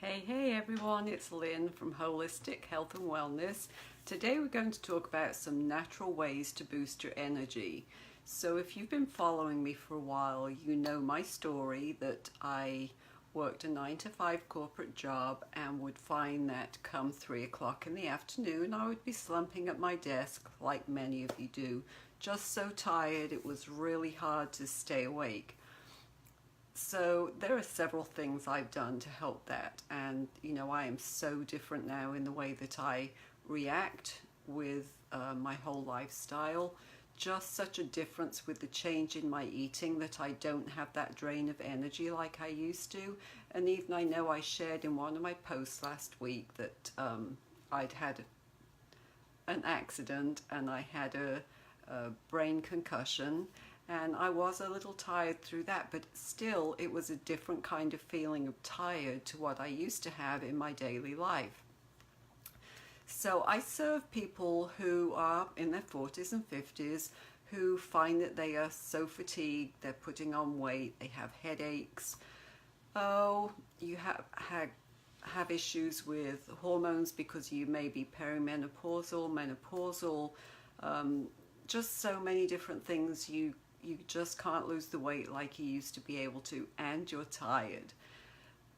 Hey everyone, it's Lynn from Holistic Health and Wellness. Today we're going to talk about some natural ways to boost your energy. So if you've been following me for a while, you know my story that I worked a 9 to 5 corporate job and would find that come 3 o'clock in the afternoon I would be slumping at my desk like many of you do, just so tired it was really hard to stay awake. So there are several things I've done to help that, and I am so different now in the way that I react with my whole lifestyle. Just such a difference with the change in my eating that I don't have that drain of energy like I used to. And even I know I shared in one of my posts last week that I'd had an accident and I had a brain concussion. And I was a little tired through that, but still it was a different kind of feeling of tired to what I used to have in my daily life. So I serve people who are in their 40s and 50s who find that they are so fatigued, they're putting on weight, they have headaches. Oh, you have issues with hormones because you may be perimenopausal, menopausal, just so many different things. You just can't lose the weight like you used to be able to, and you're tired.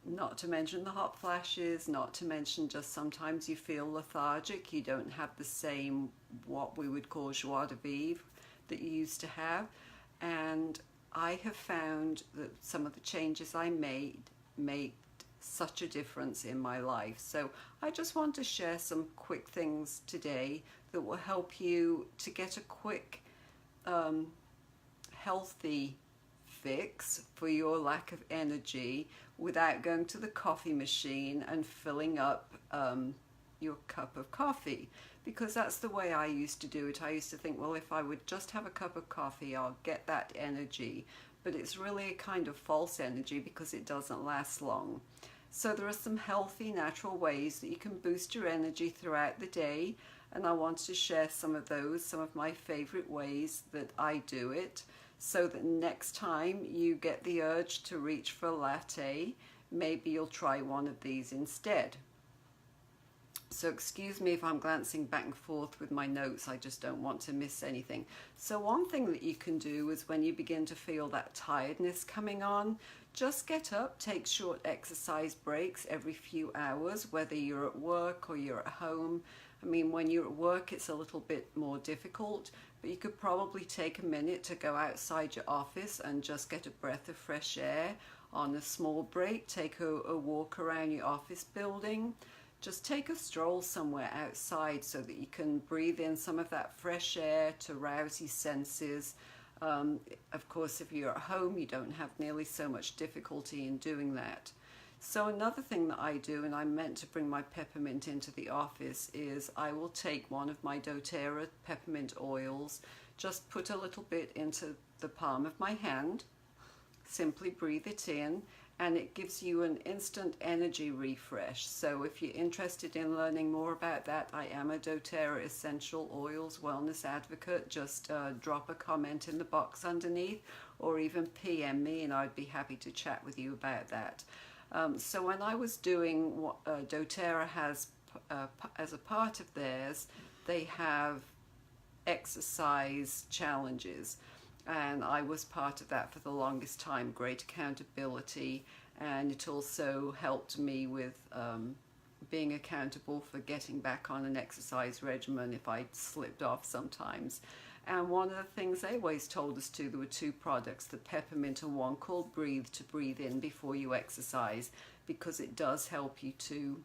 Not to mention the hot flashes, not to mention just sometimes you feel lethargic. You don't have the same, what we would call joie de vivre that you used to have. And I have found that some of the changes I made such a difference in my life. So I just want to share some quick things today that will help you to get a quick healthy fix for your lack of energy without going to the coffee machine and filling up your cup of coffee, because that's the way I used to do it. I used to think, well, if I would just have a cup of coffee, I'll get that energy, but it's really a kind of false energy because it doesn't last long. So there are some healthy natural ways that you can boost your energy throughout the day, and I want to share some of those, some of my favorite ways that I do it, so that next time you get the urge to reach for a latte, maybe you'll try one of these instead. So excuse me if I'm glancing back and forth with my notes, I just don't want to miss anything. So one thing that you can do is when you begin to feel that tiredness coming on, just get up, take short exercise breaks every few hours, whether you're at work or you're at home. I mean, when you're at work, it's a little bit more difficult, but you could probably take a minute to go outside your office and just get a breath of fresh air on a small break. Take a walk around your office building. Just take a stroll somewhere outside so that you can breathe in some of that fresh air to rouse your senses. Of course, if you're at home, you don't have nearly so much difficulty in doing that. So another thing that I do, and I meant to bring my peppermint into the office, is I will take one of my doTERRA peppermint oils, just put a little bit into the palm of my hand, simply breathe it in, and it gives you an instant energy refresh. So if you're interested in learning more about that, I am a doTERRA Essential Oils Wellness Advocate. Just drop a comment in the box underneath, or even PM me, and I'd be happy to chat with you about that. So when I was doing what doTERRA has as a part of theirs, they have exercise challenges, and I was part of that for the longest time. Great accountability, and it also helped me with being accountable for getting back on an exercise regimen if I slipped off sometimes. And one of the things they always told us there were 2 products, the peppermint and one called Breathe, to breathe in before you exercise, because it does help you to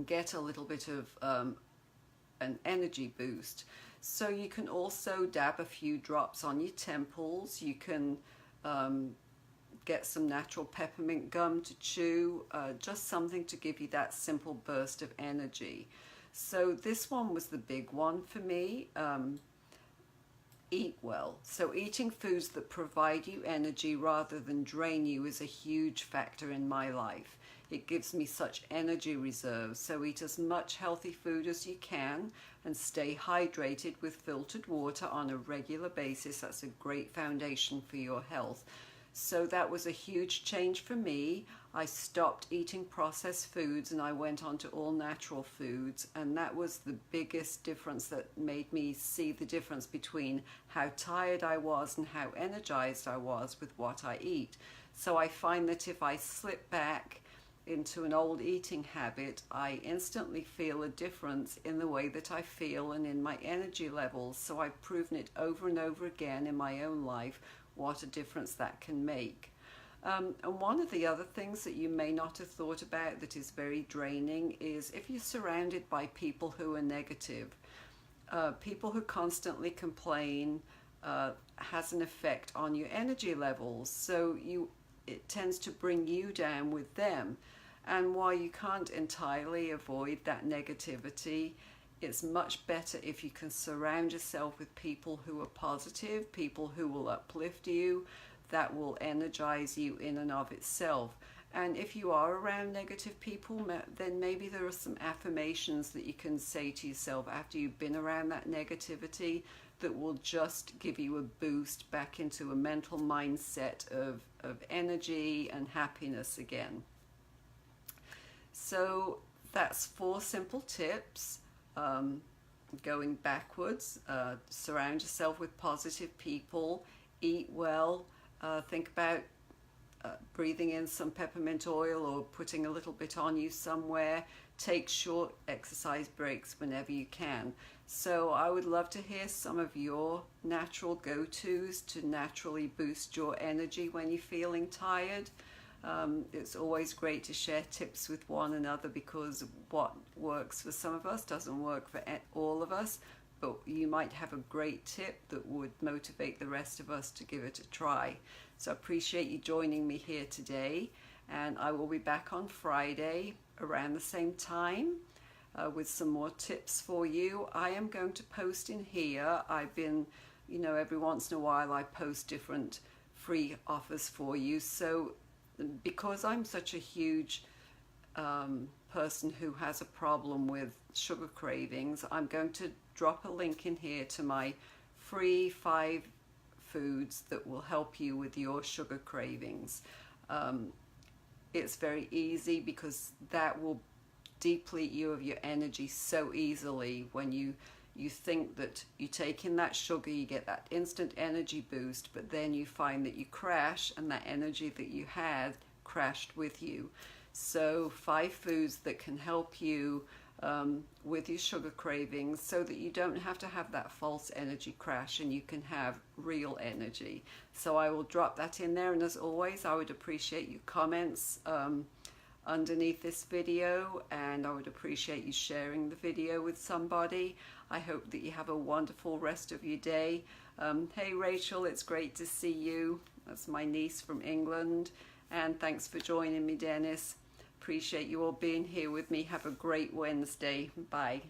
get a little bit of an energy boost. So you can also dab a few drops on your temples. You can get some natural peppermint gum to chew, just something to give you that simple burst of energy. So this one was the big one for me. Eat well. So eating foods that provide you energy rather than drain you is a huge factor in my life. It gives me such energy reserves. So eat as much healthy food as you can and stay hydrated with filtered water on a regular basis. That's a great foundation for your health. So that was a huge change for me. I stopped eating processed foods and I went on to all natural foods, and that was the biggest difference that made me see the difference between how tired I was and how energized I was with what I eat. So I find that if I slip back into an old eating habit, I instantly feel a difference in the way that I feel and in my energy levels. So I've proven it over and over again in my own life, what a difference that can make. And one of the other things that you may not have thought about that is very draining is if you're surrounded by people who are negative, people who constantly complain has an effect on your energy levels. So it tends to bring you down with them. And while you can't entirely avoid that negativity, it's much better if you can surround yourself with people who are positive, people who will uplift you, that will energize you in and of itself. And if you are around negative people, then maybe there are some affirmations that you can say to yourself after you've been around that negativity that will just give you a boost back into a mental mindset of energy and happiness again. So that's 4 simple tips. Going backwards, surround yourself with positive people, eat well, think about breathing in some peppermint oil or putting a little bit on you somewhere. Take short exercise breaks whenever you can. So I would love to hear some of your natural go-tos to naturally boost your energy when you're feeling tired. It's always great to share tips with one another, because what works for some of us doesn't work for all of us, but you might have a great tip that would motivate the rest of us to give it a try. So I appreciate you joining me here today, and I will be back on Friday around the same time with some more tips for you. I am going to post in here. I've been, every once in a while I post different free offers for you. So because I'm such a huge person who has a problem with sugar cravings, I'm going to drop a link in here to my free 5 foods that will help you with your sugar cravings. It's very easy because that will deplete you of your energy so easily. When you think that you take in that sugar, you get that instant energy boost, but then you find that you crash and that energy that you had crashed with you. So 5 foods that can help you with your sugar cravings, so that you don't have to have that false energy crash and you can have real energy. So I will drop that in there, and as always, I would appreciate your comments underneath this video, and I would appreciate you sharing the video with somebody. I hope that you have a wonderful rest of your day. Hey Rachel, it's great to see you. That's my niece from England, and thanks for joining me, Dennis. Appreciate you all being here with me. Have a great Wednesday. Bye.